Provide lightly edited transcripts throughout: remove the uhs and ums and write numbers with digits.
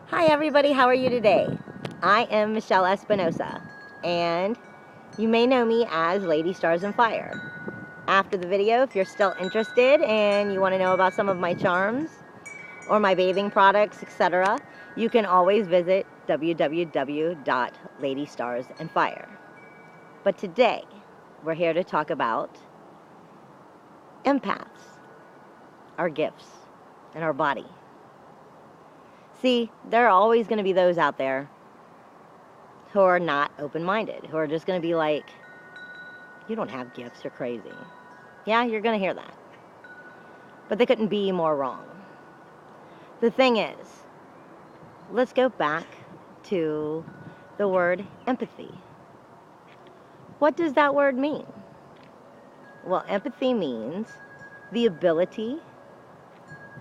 Hi everybody, how are you today? I am Michelle Espinosa, and you may know me as Lady Stars&Fire. After the video, if you're still interested and you want to know about some of my charms or my bathing products, etc., you can always visit www.ladystarsandfire. But today, we're here to talk about empaths, our gifts, and our body. See, there are always going to be those out there who are not open-minded, who are just going to be like, you don't have gifts, you're crazy. Yeah, you're going to hear that. But they couldn't be more wrong. The thing is, let's go back to the word empathy. What does that word mean? Well, empathy means the ability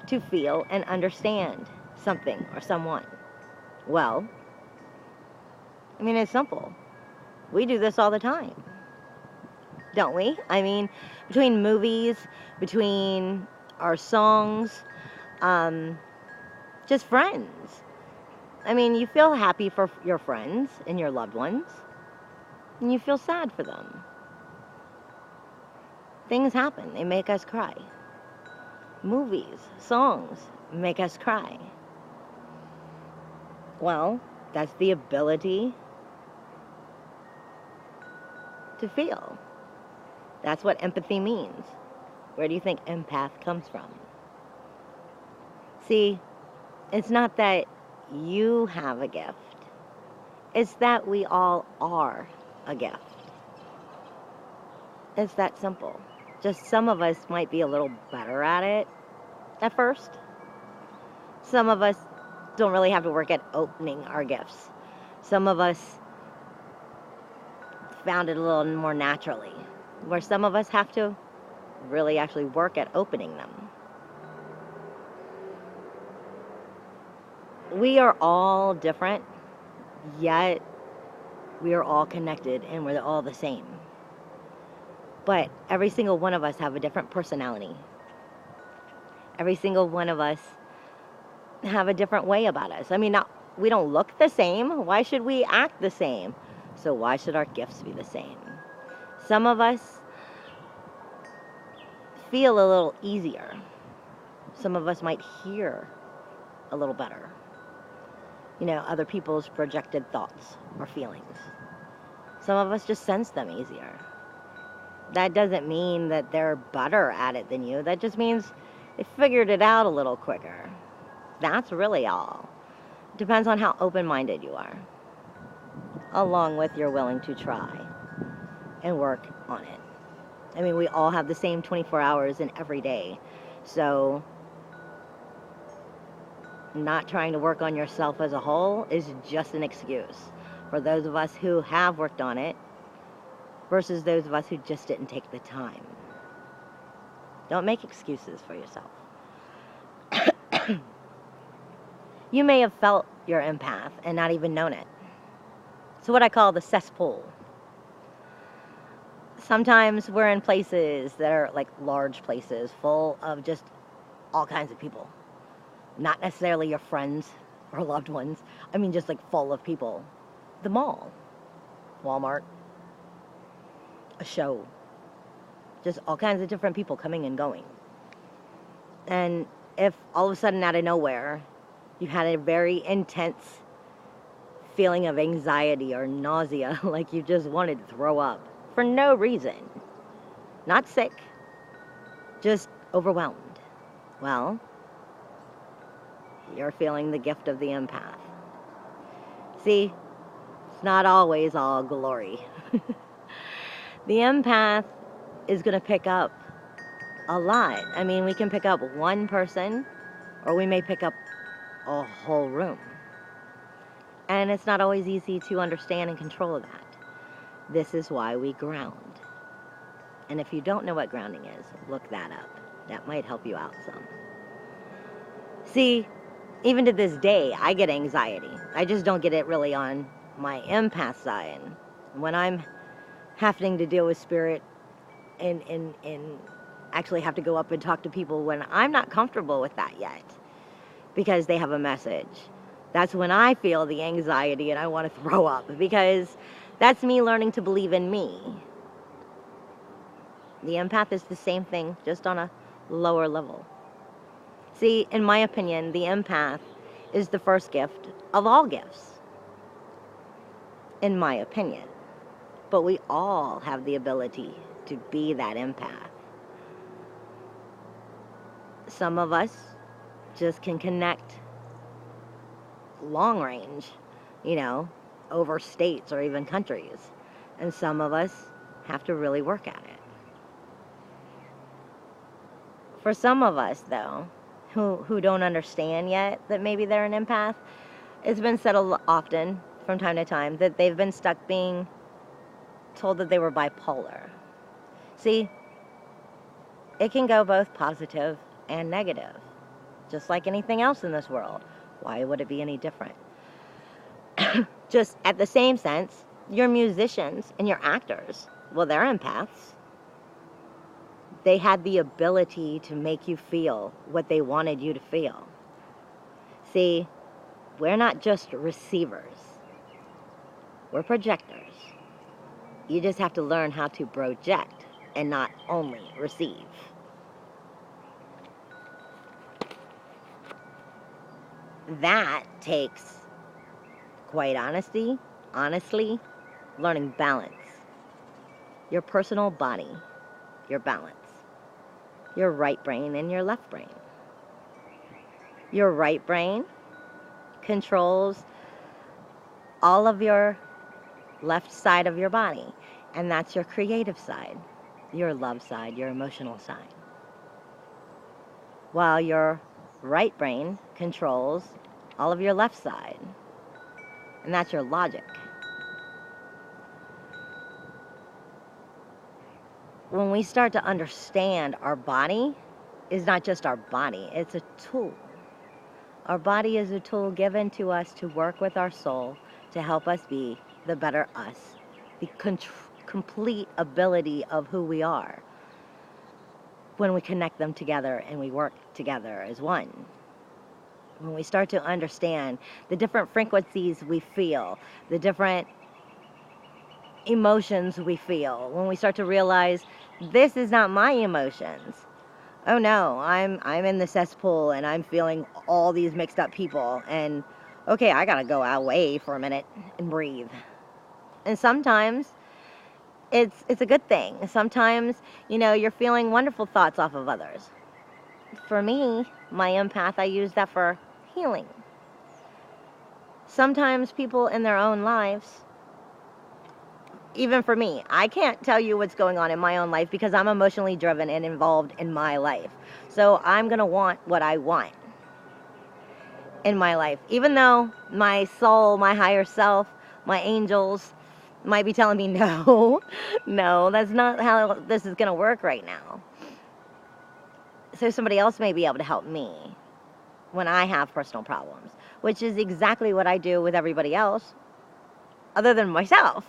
to feel and understand something or someone. Well, I mean, it's simple. We do this all the time, don't we? I mean, between movies, between our songs, just friends. I mean, you feel happy for your friends and your loved ones, and you feel sad for them. Things happen. They make us cry. Movies, songs make us cry. Well, that's the ability to feel. That's what empathy means. Where do you think empath comes from? See, it's not that you have a gift. It's that we all are a gift. It's that simple. Just some of us might be a little better at it at first. Some of us don't really have to work at opening our gifts. Some of us found it a little more naturally, where some of us have to really actually work at opening them. We are all different, yet we are all connected and we're all the same. But every single one of us have a different personality. Every single one of us have a different way about us. I mean, we don't look the same. Why should we act the same? So why should our gifts be the same? Some of us feel a little easier. Some of us might hear a little better. You know, other people's projected thoughts or feelings. Some of us just sense them easier. That doesn't mean that they're better at it than you. That just means they figured it out a little quicker. That's really all. It depends on how open-minded you are, along with you're willing to try and work on it. I mean, we all have the same 24 hours in every day. So not trying to work on yourself as a whole is just an excuse for those of us who have worked on it versus those of us who just didn't take the time. Don't make excuses for yourself. You may have felt your empath and not even known it. It's what I call the cesspool. Sometimes we're in places that are like large places full of just all kinds of people. Not necessarily your friends or loved ones. I mean, just like full of people. The mall, Walmart, a show. Just all kinds of different people coming and going. And if all of a sudden out of nowhere, you had a very intense feeling of anxiety or nausea, like you just wanted to throw up for no reason. Not sick, just overwhelmed. Well, you're feeling the gift of the empath. See, it's not always all glory. The empath is going to pick up a lot. I mean, we can pick up one person, or we may pick up a whole room. And it's not always easy to understand and control that. This is why we ground. And if you don't know what grounding is, look that up. That might help you out some. See, even to this day, I get anxiety. I just don't get it really on my empath side. When I'm having to deal with spirit and actually have to go up and talk to people when I'm not comfortable with that yet, because they have a message, That's when I feel the anxiety and I want to throw up, because that's me learning to believe in me. The empath is the same thing, just on a lower level. See, in my opinion, the empath is the first gift of all gifts, in my opinion. But we all have the ability to be that empath. Some of us just can connect long range, over states or even countries. And some of us have to really work at it. For some of us, though, who don't understand yet that maybe they're an empath, it's been said often from time to time that they've been stuck being told that they were bipolar. See, it can go both positive and negative, just like anything else in this world. Why would it be any different? Just at the same sense, your musicians and your actors, well, they're empaths. They had the ability to make you feel what they wanted you to feel. See, we're not just receivers. We're projectors. You just have to learn how to project and not only receive. That takes, quite honestly, learning balance. Your personal body, your balance. Your right brain and your left brain. Your right brain controls all of your left side of your body, and that's your creative side, your love side, your emotional side. While your right brain controls all of your left side, and that's your logic. When we start to understand our body is not just our body, it's a tool. Our body is a tool given to us to work with our soul to help us be the better us, the complete ability of who we are when we connect them together and we work together as one. When we start to understand the different frequencies we feel, the different emotions we feel, when we start to realize this is not my emotions. Oh no, I'm in the cesspool and I'm feeling all these mixed up people, and okay, I gotta go away for a minute and breathe. And sometimes it's a good thing. Sometimes, you're feeling wonderful thoughts off of others. For me, my empath, I use that for healing. Sometimes people in their own lives, even for me, I can't tell you what's going on in my own life because I'm emotionally driven and involved in my life. So I'm going to want what I want in my life. Even though my soul, my higher self, my angels might be telling me, no, that's not how this is going to work right now. So somebody else may be able to help me when I have personal problems, which is exactly what I do with everybody else other than myself.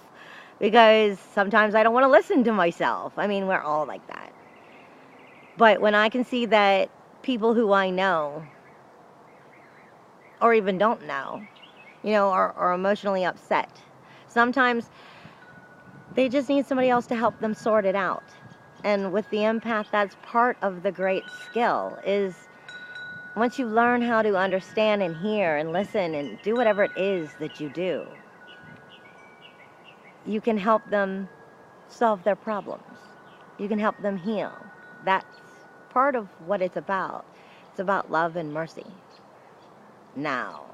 Because sometimes I don't want to listen to myself. I mean, we're all like that. But when I can see that people who I know, or even don't know, are emotionally upset, sometimes they just need somebody else to help them sort it out. And with the empath, that's part of the great skill, is once you learn how to understand and hear and listen and do whatever it is that you do, you can help them solve their problems. You can help them heal. That's part of what it's about. It's about love and mercy. Now,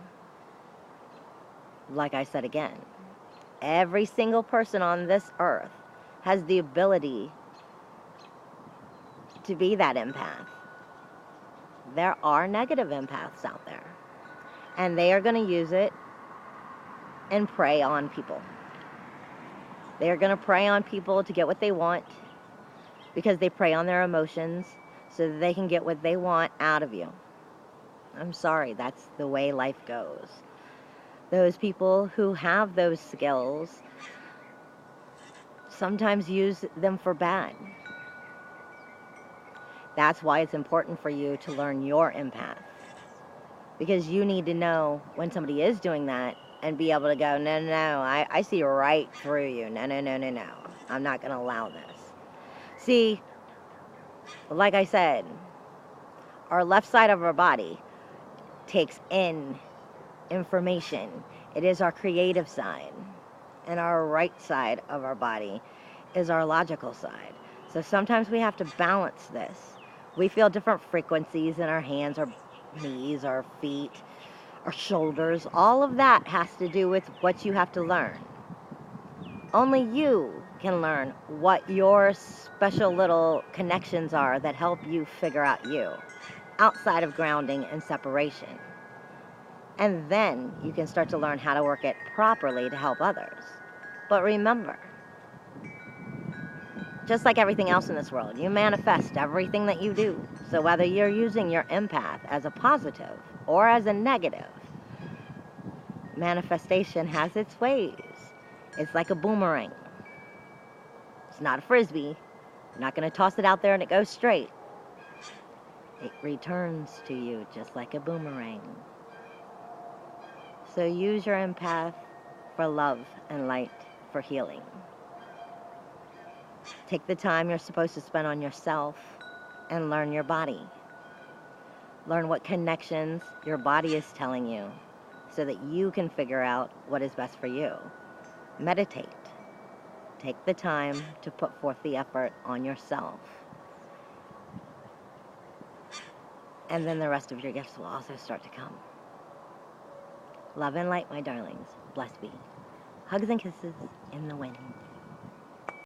like I said again, every single person on this earth has the ability to be that empath. There are negative empaths out there, and they are going to use it and prey on people. They're going to prey on people to get what they want because they prey on their emotions so that they can get what they want out of you. I'm sorry, that's the way life goes. Those people who have those skills sometimes use them for bad. That's why it's important for you to learn your empath. because you need to know when somebody is doing that and be able to go, no, no, no, I see right through you. No, no, no, no, no. I'm not going to allow this. See, like I said, our left side of our body takes in information. It is our creative side. And our right side of our body is our logical side. So sometimes we have to balance this. We feel different frequencies in our hands, our knees, our feet, our shoulders. All of that has to do with what you have to learn. Only you can learn what your special little connections are that help you figure out you, outside of grounding and separation. And then you can start to learn how to work it properly to help others. But remember, just like everything else in this world, you manifest everything that you do. So whether you're using your empath as a positive or as a negative, manifestation has its ways. It's like a boomerang. It's not a frisbee. You're not going to toss it out there and it goes straight. It returns to you just like a boomerang. So use your empath for love and light, for healing. Take the time you're supposed to spend on yourself and learn your body. Learn what connections your body is telling you so that you can figure out what is best for you. Meditate. Take the time to put forth the effort on yourself. And then the rest of your gifts will also start to come. Love and light, my darlings. Blessed be. Hugs and kisses in the wind.